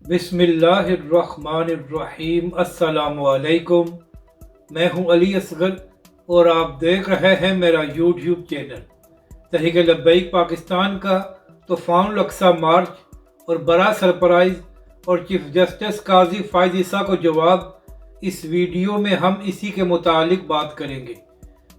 बिस्मिल्लाहिर्रहमानिर्रहीम। अस्सलाम वालेकुम। मैं हूं अली असगर और आप देख रहे हैं मेरा यूट्यूब चैनल। तहरीक लब्बैक पाकिस्तान का तूफ़ान अल-अक़सा मार्च और बड़ा सरप्राइज़ और चीफ जस्टिस काजी फ़ाइज़ ईसा को जवाब, इस वीडियो में हम इसी के मुतालिक बात करेंगे।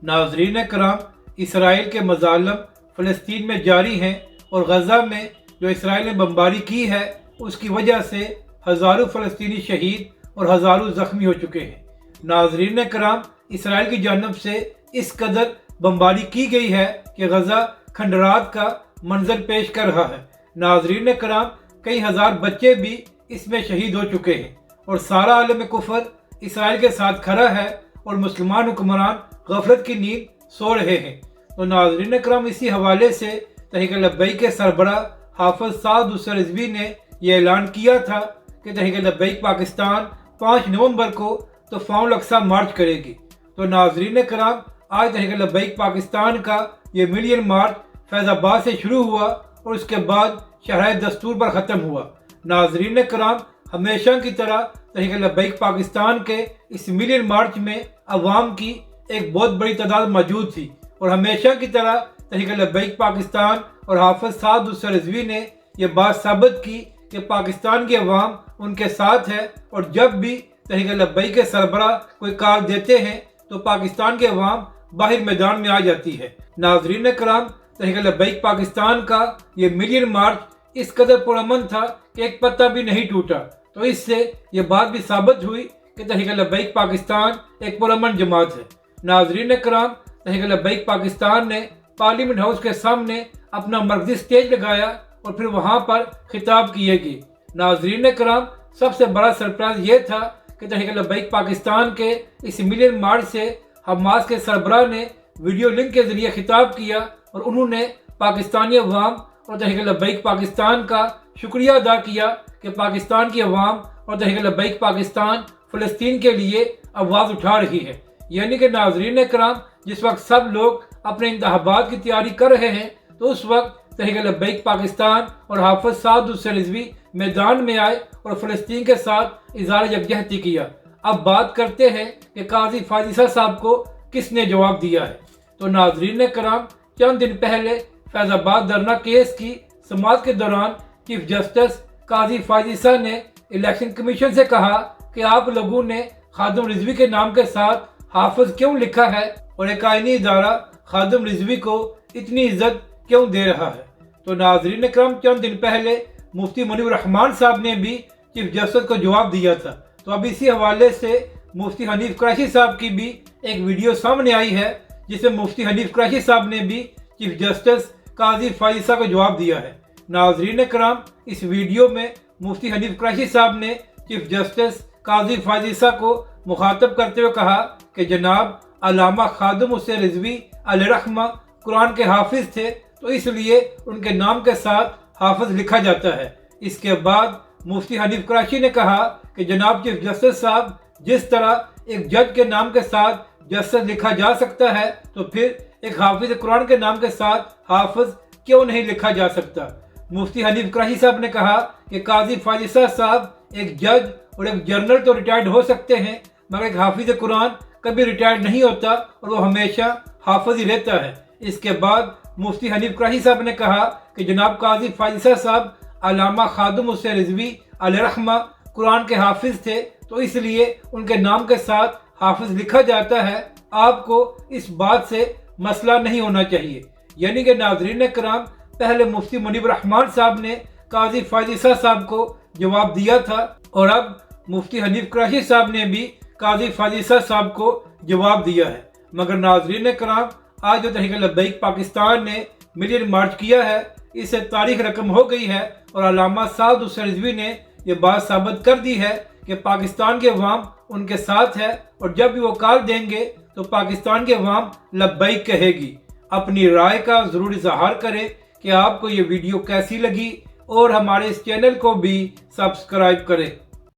नाज़रीन कराम, इसराइल के मज़ालम फ़लस्तीन में जारी हैं और गज़ा में जो इसराइल ने बमबारी की है उसकी वजह से हज़ारों फ़लस्तीनी शहीद और हज़ारों ज़ख्मी हो चुके हैं। नाज़रीन कराम, इसराइल की जानब से इस कदर बमबारी की गई है कि गज़ा खंडरात का मंजर पेश कर रहा है। नाज़रीन कराम, कई हज़ार बच्चे भी इसमें शहीद हो चुके हैं और सारा आलम कुफर इसराइल के साथ खड़ा है और मुसलमान हुक्मरान गफलत की नींद सो रहे हैं। तो नाज़रीन कराम, इसी हवाले से तहरीक लब्बैक के सरबराह हाफ़िज़ साद हुसैन रिज़वी ने यह ऐलान किया था कि तहरीक लब्बैक पाकिस्तान 5 नवंबर को तूफ़ान अल-अक़सा मार्च करेगी। तो नाज़रीन कराम, आज तहरीक लब्बैक पाकिस्तान का ये मिलियन मार्च फैज़ाबाद से शुरू हुआ और उसके बाद शहर दस्तूर पर ख़त्म हुआ। नाज़रीन कराम, हमेशा की तरह तहरीक लब्बैक पाकिस्तान के इस मिलियन मार्च में अवाम की एक बहुत बड़ी तादाद मौजूद थी और हमेशा की तरह तहरीक लब्बैक पाकिस्तान और हाफ़िज़ साद हुसैन रिज़वी ने यह बात साबित की कि पाकिस्तान की अवाम उनके साथ है और जब भी तहरीक लब्बैक के सरबराह कोई कार देते हैं तो पाकिस्तान की अवाम बाहर मैदान में आ जाती है। नाज़रीन कराम, तहरीक लब्बैक पाकिस्तान का ये मिलियन मार्च इस कदर पुरअमन था कि एक पत्ता भी नहीं टूटा। तो इससे ये बात भी साबित हुई कि तहरीक लब्बैक पाकिस्तान एक पुरअमन जमात है। नाज़रीन कराम, तहरीक लब्बैक पाकिस्तान ने पार्लियामेंट हाउस के सामने अपना मरकज़ी स्टेज लगाया और फिर वहाँ पर खिताब किए गए। नाज़रीन कराम, सबसे बड़ा सरप्राइज ये था कि तहरीक लब्बैक पाकिस्तान के इस मिलियन मार्च से हमास के सरबराह ने वीडियो लिंक के ज़रिए खिताब किया और उन्होंने पाकिस्तानी अवाम और तहरीक लब्बैक पाकिस्तान का शुक्रिया अदा किया कि पाकिस्तान की अवाम और तहरीक लब्बैक पाकिस्तान फ़लस्तीन के लिए आवाज़ उठा रही है। यानी कि नाज़रीन कराम, जिस वक्त सब लोग अपने इंतखाबात की तैयारी कर रहे हैं तो उस वक्त तहरीक लब्बैक पाकिस्तान और हाफ़िज़ साद हुसैन रिज़वी मैदान में आए और फ़लस्तीन के साथ इज़हार यकजहती किया। अब बात करते हैं कि काजी फ़ाइज़ ईसा साहब को किसने जवाब दिया है। तो नाज़रीन कराम, चंद दिन पहले फैज़ाबाद धरना केस की समाअत के दौरान चीफ जस्टिस काजी फ़ाइज़ ईसा ने इलेक्शन कमीशन से कहा कि आप लोगों ने खादिम रिज़वी के नाम के साथ हाफ़िज़ क्यों लिखा है और एक आईनी इदारा खादिम रिज़वी को इतनी इज्जत क्यों दे रहा है। तो नाज़रीन कराम, चंद दिन पहले मुफ्ती मुनीर रहमान साहब ने भी चीफ जस्टिस को जवाब दिया था। तो अब इसी हवाले से मुफ्ती हनीफ कुरैशी साहब की भी एक वीडियो सामने आई है जिसमें मुफ्ती हनीफ कुरैशी साहब ने भी चीफ जस्टिस काजी फ़ाइज़ ईसा को जवाब दिया है। नाज़रीन कराम, इस वीडियो में मुफ्ती हनीफ कुरैशी साहब ने चीफ जस्टिस काजी फ़ाइज़ ईसा को मुखातब करते हुए कहा कि जनाब अल्लामा खादिम हुसैन रिज़वी अलैहिर्रहमा कुरान के हाफिज़ थे तो इसलिए उनके नाम के साथ हाफिज़ लिखा जाता है। इसके बाद मुफ्ती हनीफ कुरैशी ने कहा कि जनाब चीफ जस्टिस साहब, जिस तरह एक जज के नाम के साथ जस्टिस लिखा जा सकता है तो फिर एक हाफिज़ कुरान के नाम के साथ हाफिज़ क्यों नहीं लिखा जा सकता। मुफ्ती हनीफ कुरैशी साहब ने कहा कि काजी फ़ाइज़ ईसा साहब एक जज और एक जनरल तो रिटायर्ड हो सकते हैं मगर एक हाफिज़ कुरान कभी रिटायर्ड नहीं होता और वो हमेशा हाफिज़ ही रहता है। इसके बाद मुफ्ती हनीफ कुरैशी साहब ने कहा कि जनाब काजी फ़ाइज़ ईसा साहब अल्लामा खादिम हुसैन रिज़वी अलैहिर्रहमा कुरान के हाफिज़ थे तो इसलिए उनके नाम के साथ हाफिज़ लिखा जाता है। आपको इस बात से मसला नहीं होना चाहिए। यानी कि नाज़रीन कराम, पहले मुफ्ती मुनीर रहमान साहब ने काजी फ़ाइज़ ईसा साहब को जवाब दिया था और अब मुफ्ती हनीफ कुरैशी साहब ने भी काजी फ़ाइज़ ईसा साहब को जवाब दिया है। मगर नाज़रीन कराम, आज जो तहरीक लब्बैक पाकिस्तान ने मिलियन मार्च किया है इससे तारीख रकम हो गई है और अल्लामा साद हुसैन रिज़वी ने यह बात साबित कर दी है कि पाकिस्तान के अवाम उनके साथ है और जब भी वो कॉल देंगे तो पाकिस्तान की अवाम लब्बैक कहेगी। अपनी राय का ज़रूर इज़हार करें कि आपको ये वीडियो कैसी लगी और हमारे इस चैनल को भी सब्सक्राइब करें।